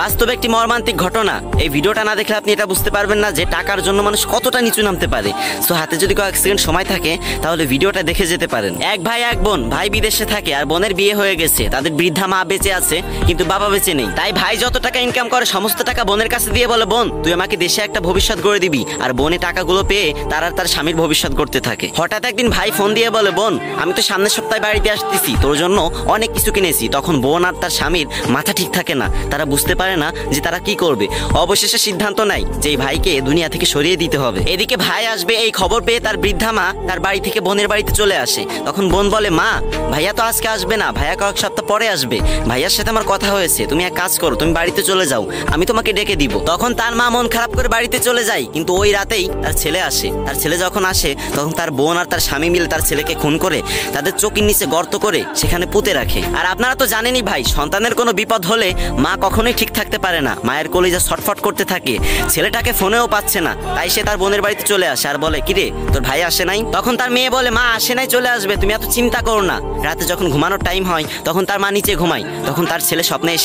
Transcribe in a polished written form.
বাস্তবে একটি মর্মান্তিক ঘটনা। এই ভিডিওটা না দেখলে আপনি এটা বুঝতে পারবেন না যে টাকার জন্য মানুষ কতটা নিচু নামতে পারে। সো হাতে যদি কয়েক সেকেন্ড সময় থাকে তাহলে ভিডিওটা দেখে যেতে পারেন। এক ভাই এক বোন, ভাই বিদেশে থাকে আর বোনের বিয়ে হয়ে গেছে। তাদের বৃদ্ধা মা বেঁচে আছে কিন্তু বাবা বেঁচে নেই। তাই ভাই যত টাকা ইনকাম করে সমস্ত টাকা বোনের কাছে দিয়ে বলে, বোন তুই আমাকে দেশে একটা ভবিষ্যৎ গড়ে দিবি। আর বোনে টাকাগুলো পেয়ে তার আর তার স্বামীর ভবিষ্যৎ করতে থাকে। হঠাৎ একদিন ভাই ফোন দিয়ে বলে, বোন আমি তো সামনের সপ্তাহে বাড়িতে আসতেছি, তোর জন্য অনেক কিছু কিনেছি। তখন বোন আর তার স্বামীর মাথা ঠিক থাকে না, তারা বুঝতে পারে না যে তারা কি করবে। অবশেষে সিদ্ধান্ত নেয় যে এই ভাইকে দুনিয়া থেকে সরিয়ে দিতে হবে। এদিকে ভাই আসবে এই খবর পেয়ে তার বৃদ্ধা মা তার বাড়ি থেকে বোনের বাড়িতে চলে আসে। তখন বোন বলে, মা ভাইয়া তো আজকে আসবে না, ভাইয়া কয়েক সপ্তাহ পরে আসবে। ভাইয়ার সাথে আমার কথা হয়েছে, তুমি এক কাজ করো, তুমি বাড়িতে চলে যাও, আমি তোমাকে ডেকে দিব। তখন তার মা মন খারাপ করে বাড়িতে চলে যায়। কিন্তু ওই রাতেই তার ছেলে আসে। তার ছেলে যখন আসে তখন তার বোন আর তার স্বামী মিলে তার ছেলেকে খুন করে তাদের চোখের নিচে গর্ত করে সেখানে পুঁতে রাখে। আর আপনারা তো জানেনই ভাই, সন্তানের কোনো বিপদ হলে মা কখনোই ঠিক থাকতে পারে না। মায়ের কলিজা ছটফট করতে থাকে, ছেলেটাকে ফোনেও পাচ্ছে না। তাই সে তার বোনের বাড়িতে চলে আসে আর বলে, কিরে তোর ভাই আসে নাই? তখন তার মেয়ে বলে, মা আসে নাই, চলে আসবে, তুমি এত চিন্তা করো না। রাতে যখন ঘুমানোর টাইম হয় তখন তার মা নিচে ঘুমায়। তখন তার ছেলে স্বপ্নে এসে